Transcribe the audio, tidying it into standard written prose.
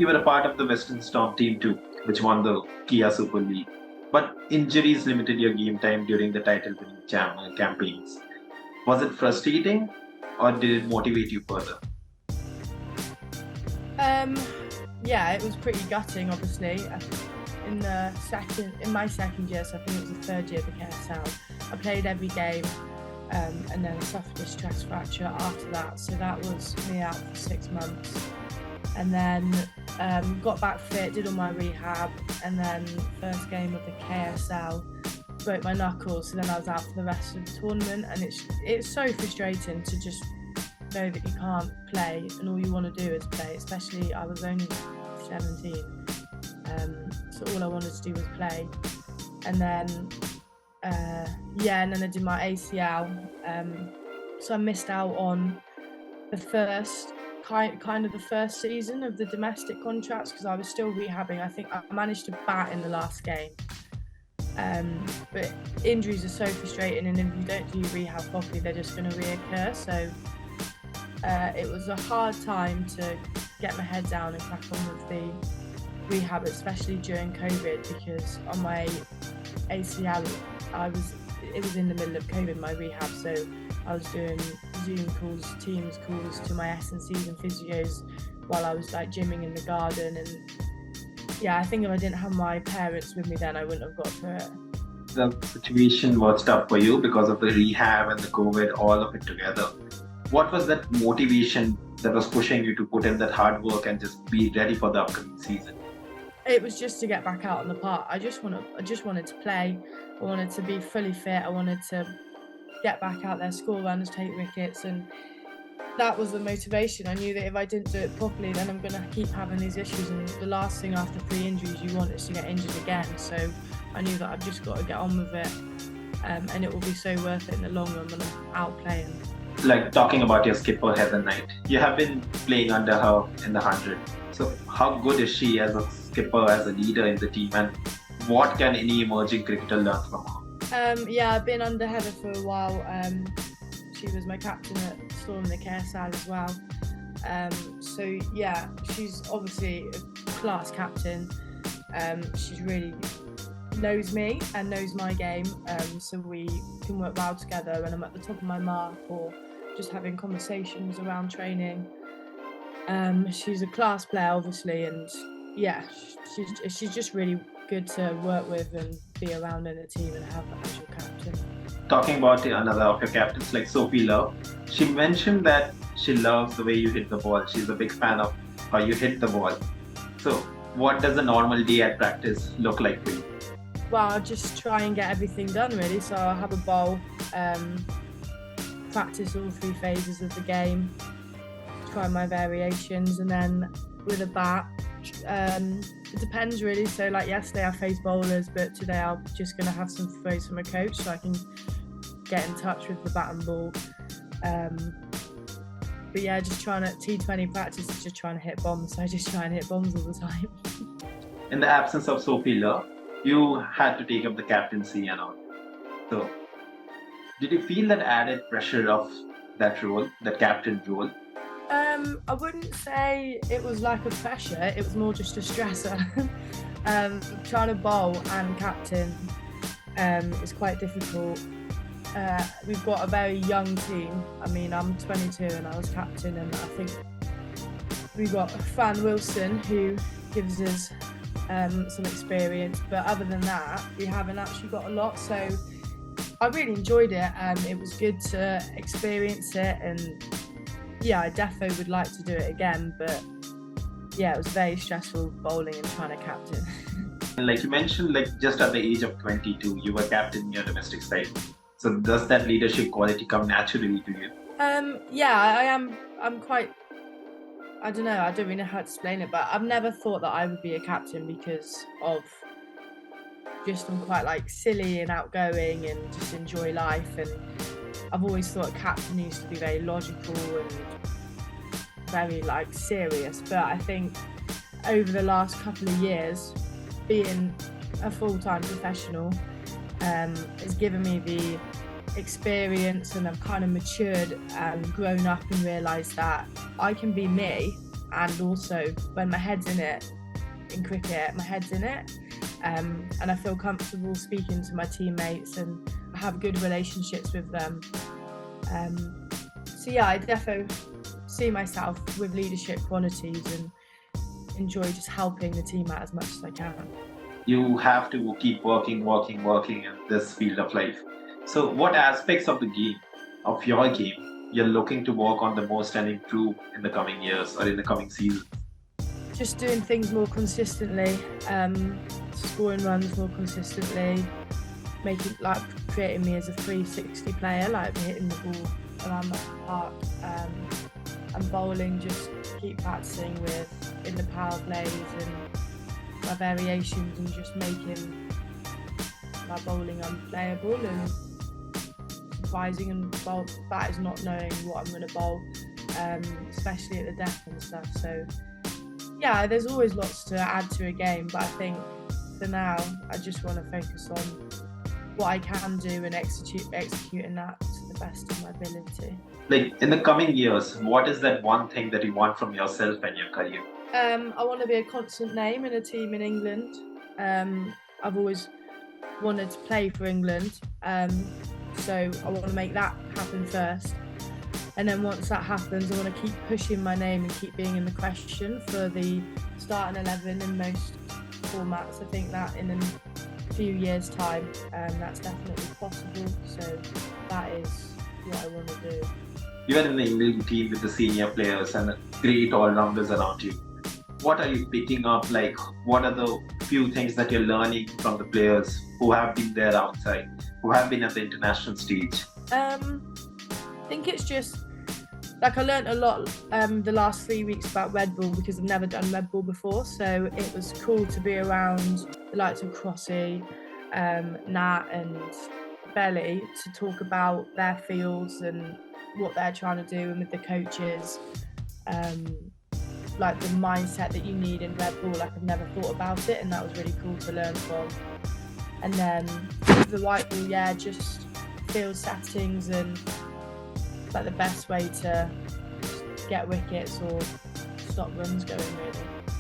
you were a part of the Western Storm team too, which won the Kia Super League. But injuries limited your game time during the title winning campaigns. Was it frustrating or did it motivate you further? Yeah, it was pretty gutting, obviously. In my second year, so I think it was the third year of the KSL, I played every game, and then I suffered a stress fracture after that. So that was me out for 6 months. And then got back fit, did all my rehab, and then first game of the KSL, broke my knuckles. So then I was out for the rest of the tournament, and it's so frustrating to just know that you can't play and all you want to do is play, especially I was only 17, so all I wanted to do was play. And then and then I did my ACL, so I missed out on the first kind of the first season of the domestic contracts because I was still rehabbing. I think I managed to bat in the last game, but injuries are so frustrating, and if you don't do your rehab properly they're just going to reoccur. So it was a hard time to get my head down and crack on with the rehab, especially during COVID, because on my ACL, it was in the middle of COVID, my rehab, so I was doing Zoom calls, Teams calls to my S&Cs and physios while I was like gymming in the garden. And yeah, I think if I didn't have my parents with me then, I wouldn't have got through it. The situation was tough for you because of the rehab and the COVID, all of it together. What was that motivation that was pushing you to put in that hard work and just be ready for the upcoming season? It was just to get back out on the park. I just wanted to play. I wanted to be fully fit. I wanted to get back out there, score runs, take wickets, and that was the motivation. I knew that if I didn't do it properly, then I'm going to keep having these issues, and the last thing after 3 injuries you want is to get injured again. So I knew that I've just got to get on with it, and it will be so worth it in the long run when I'm out playing. Like talking about your skipper Heather Knight, you have been playing under her in the 100. So how good is she as a skipper, as a leader in the team, and what can any emerging cricketer learn from her? Yeah, I've been under Heather for a while. She was my captain at Storm in the KSL as well. So yeah, she's obviously a class captain. She's really knows me and knows my game, so we can work well together when I'm at the top of my mark or just having conversations around training. She's a class player, obviously, and yeah, she's just really good to work with and be around in a team and have as your captain. Talking about another of your captains, like Sophie Love, she mentioned that she loves the way you hit the ball. She's a big fan of how you hit the ball. So what does a normal day at practice look like for you? Well, I just try and get everything done really. So I have a bowl, practice all 3 phases of the game, try my variations, and then with a bat, it depends really. So like yesterday I faced bowlers, but today I'm just going to have some throws from a coach so I can get in touch with the bat and ball. But yeah, just trying to T20 practice is just trying to hit bombs. So I just try and hit bombs all the time. In the absence of Sophie Love, you had to take up the captaincy and all. So did you feel that added pressure of that role, that captain role? I wouldn't say it was like a pressure, it was more just a stressor. Trying to bowl and captain is quite difficult. We've got a very young team. I mean, I'm 22 and I was captain, and I think we've got Fran Wilson who gives us some experience, but other than that we haven't actually got a lot. So I really enjoyed it. It was good to experience it, and yeah, I definitely would like to do it again, but yeah, it was very stressful bowling and trying to captain. Like you mentioned, like just at the age of 22 you were captain in your domestic side. So does that leadership quality come naturally to you? Yeah, I'm quite, I don't know, I don't really know how to explain it, but I've never thought that I would be a captain because of just I'm quite like silly and outgoing and just enjoy life, and I've always thought a captain needs to be very logical and very like serious. But I think over the last couple of years, being a full-time professional has given me the experience, and I've kind of matured and grown up and realised that I can be me and also when my head's in it, in cricket, my head's in it, and I feel comfortable speaking to my teammates and I have good relationships with them. So yeah, I definitely see myself with leadership qualities and enjoy just helping the team out as much as I can. You have to keep working in this field of life. So, what aspects of the game, of your game, you're looking to work on the most and improve in the coming years or in the coming season? Just doing things more consistently, scoring runs more consistently, creating me as a 360 player, like hitting the ball around the park, and bowling, just keep practicing with in the power plays and my variations and just making my bowling unplayable and surprising and batters not knowing what I'm going to bowl, especially at the death and stuff. So yeah, there's always lots to add to a game, but I think for now I just want to focus on what I can do and executing that to the best of my ability. Like in the coming years, what is that one thing that you want from yourself and your career? I want to be a constant name in a team in England. I've always wanted to play for England, so I want to make that happen first. And then once that happens, I want to keep pushing my name and keep being in the question for the starting 11 in most formats. I think that in a few years' time, that's definitely possible. So that is what I want to do. You're in the England team with the senior players and great all-rounders around you. What are you picking up? Like, what are the few things that you're learning from the players who have been there outside, who have been at the international stage? I think it's just like I learned a lot the last 3 weeks about Red Bull because I've never done Red Bull before. So it was cool to be around the likes of Crossy, Nat and Belly to talk about their fields and what they're trying to do and with the coaches. Like the mindset that you need in Red Bull, like I've never thought about it, and that was really cool to learn from. And then the white ball, yeah, just field settings and the best way to get wickets or stop runs going, really.